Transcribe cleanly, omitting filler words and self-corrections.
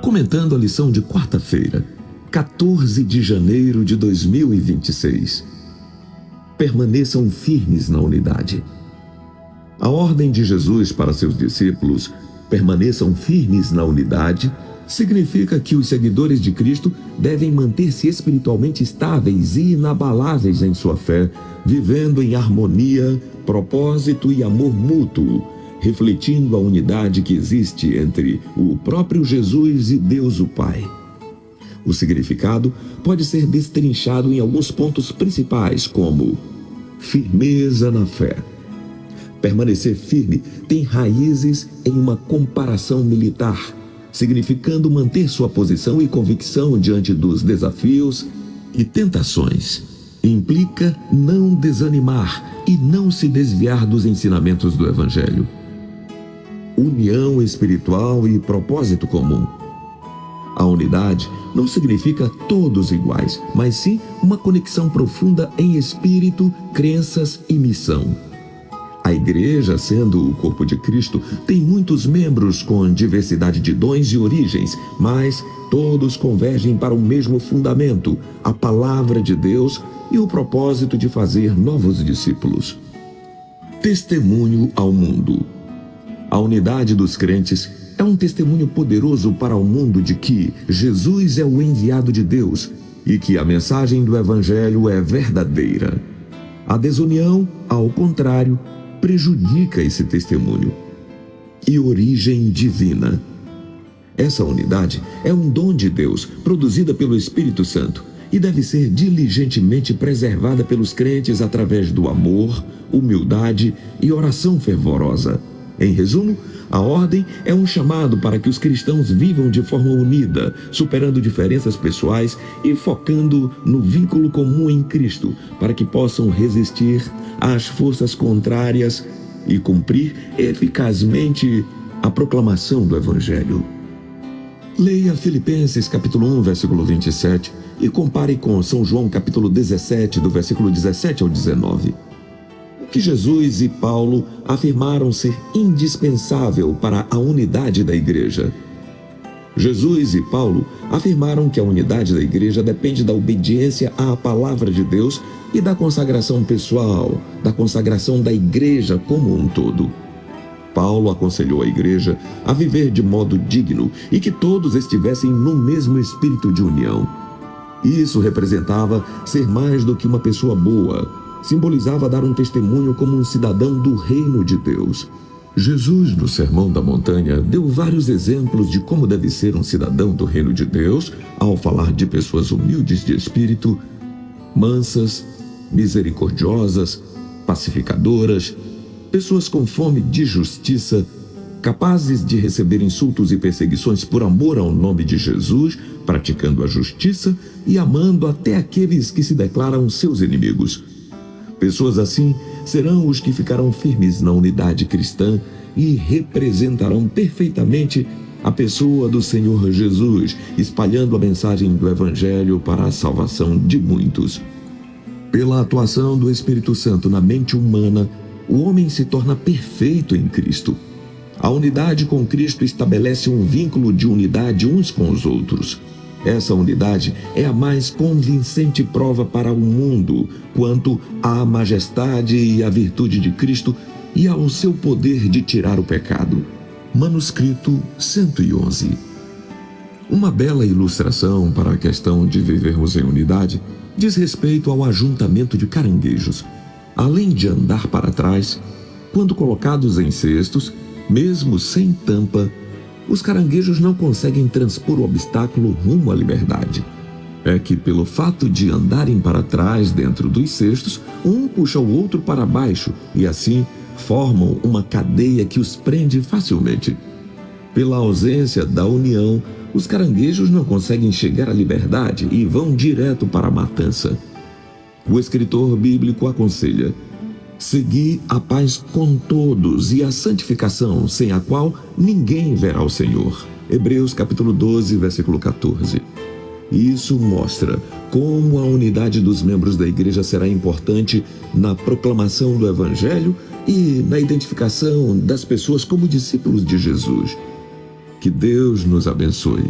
comentando a lição de quarta-feira, 14 de janeiro de 2026. Permaneçam firmes na unidade. A ordem de Jesus para seus discípulos, permaneçam firmes na unidade, significa que os seguidores de Cristo devem manter-se espiritualmente estáveis e inabaláveis em sua fé, vivendo em harmonia, propósito e amor mútuo, refletindo a unidade que existe entre o próprio Jesus e Deus o Pai. O significado pode ser destrinchado em alguns pontos principais, como firmeza na fé. Permanecer firme tem raízes em uma comparação militar, significando manter sua posição e convicção diante dos desafios e tentações. Implica não desanimar e não se desviar dos ensinamentos do Evangelho. União espiritual e propósito comum. A unidade não significa todos iguais, mas sim uma conexão profunda em espírito, crenças e missão. A igreja, sendo o corpo de Cristo, tem muitos membros com diversidade de dons e origens, mas todos convergem para o mesmo fundamento, a palavra de Deus e o propósito de fazer novos discípulos. Testemunho ao mundo. A unidade dos crentes é um testemunho poderoso para o mundo de que Jesus é o enviado de Deus e que a mensagem do Evangelho é verdadeira. A desunião, ao contrário, prejudica esse testemunho. E origem divina. Essa unidade é um dom de Deus, produzida pelo Espírito Santo, e deve ser diligentemente preservada pelos crentes através do amor, humildade e oração fervorosa. Em resumo, a ordem é um chamado para que os cristãos vivam de forma unida, superando diferenças pessoais e focando no vínculo comum em Cristo, para que possam resistir às forças contrárias e cumprir eficazmente a proclamação do Evangelho. Leia Filipenses capítulo 1, versículo 27 e compare com São João capítulo 17, do versículo 17 ao 19. Que Jesus e Paulo afirmaram ser indispensável para a unidade da igreja. Jesus e Paulo afirmaram que a unidade da igreja depende da obediência à palavra de Deus e da consagração pessoal, da consagração da igreja como um todo. Paulo aconselhou a igreja a viver de modo digno e que todos estivessem no mesmo espírito de união. Isso representava ser mais do que uma pessoa boa, simbolizava dar um testemunho como um cidadão do reino de Deus. Jesus, no Sermão da Montanha, deu vários exemplos de como deve ser um cidadão do reino de Deus ao falar de pessoas humildes de espírito, mansas, misericordiosas, pacificadoras, pessoas com fome de justiça, capazes de receber insultos e perseguições por amor ao nome de Jesus, praticando a justiça e amando até aqueles que se declaram seus inimigos. Pessoas assim serão os que ficarão firmes na unidade cristã e representarão perfeitamente a pessoa do Senhor Jesus, espalhando a mensagem do Evangelho para a salvação de muitos. Pela atuação do Espírito Santo na mente humana, o homem se torna perfeito em Cristo. A unidade com Cristo estabelece um vínculo de unidade uns com os outros. Essa unidade é a mais convincente prova para o mundo quanto à majestade e à virtude de Cristo e ao seu poder de tirar o pecado. Manuscrito 111. Uma bela ilustração para a questão de vivermos em unidade diz respeito ao ajuntamento de caranguejos. Além de andar para trás, quando colocados em cestos, mesmo sem tampa, os caranguejos não conseguem transpor o obstáculo rumo à liberdade. É que, pelo fato de andarem para trás dentro dos cestos, um puxa o outro para baixo e, assim, formam uma cadeia que os prende facilmente. Pela ausência da união, os caranguejos não conseguem chegar à liberdade e vão direto para a matança. O escritor bíblico aconselha: segui a paz com todos e a santificação, sem a qual ninguém verá o Senhor. Hebreus capítulo 12, versículo 14. Isso mostra como a unidade dos membros da igreja será importante na proclamação do Evangelho e na identificação das pessoas como discípulos de Jesus. Que Deus nos abençoe.